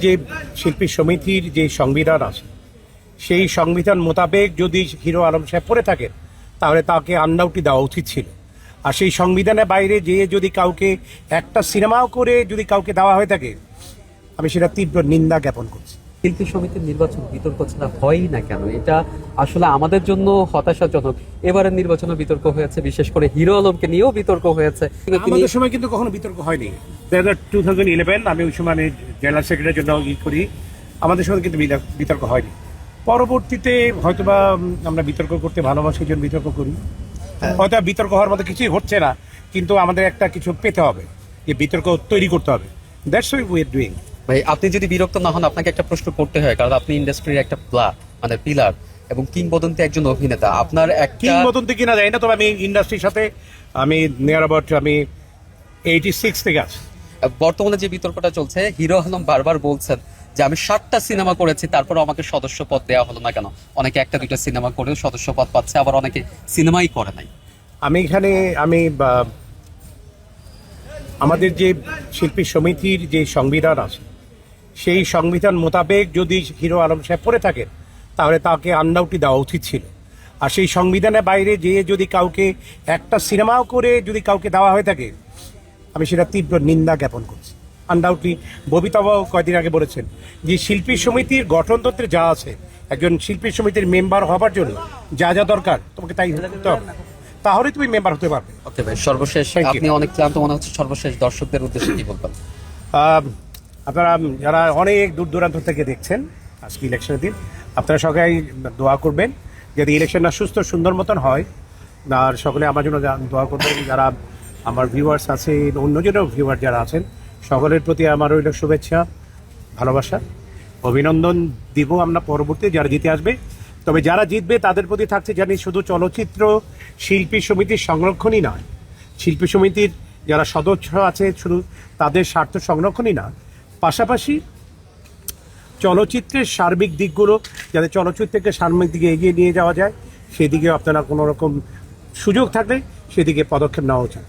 যে শিল্পী সমিতির যে সংবিধান আছে সেই সংবিধান মোতাবেক যদি হিরো আলম সাহেব পড়ে থাকেন তাহলে তাকে আন্ডাউটি দেওয়া উচিত ছিল। আর সেই সংবিধানের বাইরে যেয়ে যদি কাউকে একটা সিনেমাও করে যদি কাউকে দেওয়া হয়ে থাকে, আমি সেটা তীব্র নিন্দা জ্ঞাপন করছি। শিল্পী সমিতির নির্বাচন বিতর্ক ছাড়া হয়ই না কেন? এটা আসলে আমাদের জন্য হতাশাজনক। এবারের নির্বাচনে বিতর্ক হয়েছে, বিশেষ করে হিরো আলমকে নিয়েও বিতর্ক হয়েছে। আমাদের সময় কিন্তু কখনো বিতর্ক হয়নি। 2011 আমি ওই সময় জেনারেল সেক্রেটারির জন্য করি, আমাদের সময় কিন্তু বিতর্ক হয়নি। পরবর্তীতে হয়তোবা আমরা বিতর্ক করতে ভালোবাসি, এই জন্য বিতর্ক করি। হয়তো বিতর্ক হওয়ার মতো কিছুই হচ্ছে না, কিন্তু আমাদের একটা কিছু পেতে হবে, যে বিতর্ক তৈরি করতে হবে। That's what we are doing. ভাই, আপনি যদি বিরক্ত না হন, আপনাকে একটা প্রশ্ন করতে হয়, কারণ আপনি ইন্ডাস্ট্রির একটা পিলার এবং কিংবদন্তি একজন অভিনেতা। আপনার একটা কিংবদন্তি কিনা যায় না, তবে আমি ইন্ডাস্ট্রির সাথে আমি নিয়ার অ্যাবাউট 86 থেকে আছি। বর্তমানে যে বিতর্কটা চলছে, হিরো আলম বারবার বলছেন যে আমি 7টা সিনেমা করেছি, তারপর আমাকে সদস্য পদ দেওয়া হলো না কেন? অনেকে 1-2টা সিনেমা করেও সদস্য পদ পাচ্ছে, আবার অনেকে সিনেমাই করে নাই। আমাদের যে শিল্পী সমিতির যে সংবিধান আছে সেই সংবিধান মোতাবেক যদি হিরো আলম সাহেব পড়ে থাকেন তাহলে তাকে আন্ডাউটি দেওয়া উচিত ছিল। আর সেই সংবিধানের বাইরে যেয়ে যদি কাউকে একটা সিনেমাও করে যদি কাউকে দেওয়া হয়ে থাকে, আমি সেটা তীব্র নিন্দা জ্ঞাপন করছি। আনডাউটলি ববিতাবাও কয়েকদিন আগে বলেছেন যে শিল্পী সমিতির গঠনতন্ত্রে যা আছে, একজন শিল্পী সমিতির মেম্বার হবার জন্য যা যা দরকার তোমাকে তাই করতে হবে, তাহলে তুমি মেম্বার হতে পারবে। ওকে ভাই, সর্বশেষ আপনি অনেক ক্লান্ত মনে হচ্ছে, সর্বশেষ দর্শকদের উদ্দেশ্যে কি বলবেন? আপনারা যারা অনেক দূর দূরান্ত থেকে দেখছেন আজকে ইলেকশনের দিন, আপনারা সবাই দোয়া করবেন যদি ইলেকশনটা সুস্থ সুন্দর মতন হয়। আর সকলে আমার জন্য দোয়া করবেন। যারা আমার ভিউয়ার্স আছে, অন্যজনেও ভিউয়ার যারা আছেন, সকলের প্রতি আমার রইল শুভেচ্ছা, ভালোবাসা, অভিনন্দন দিব আমরা পরবর্তী যারা জিতে আসবে। তবে যারা জিতবে তাদের প্রতি থাকছে জানি শুধু চলচ্চিত্র শিল্পী সমিতির সংরক্ষণই নয়, শিল্পী সমিতির যারা সদস্য আছে শুধু তাদের স্বার্থ সংরক্ষণই না, পাশাপাশি চলচ্চিত্রের সার্বিক দিকগুলো যাতে চলচ্চিত্রকে সার্বিক দিকে এগিয়ে নিয়ে যাওয়া যায়, সেদিকে আপনারা কোনো রকম সুযোগ থাকলে সেদিকে পদক্ষেপ নেওয়া উচিত।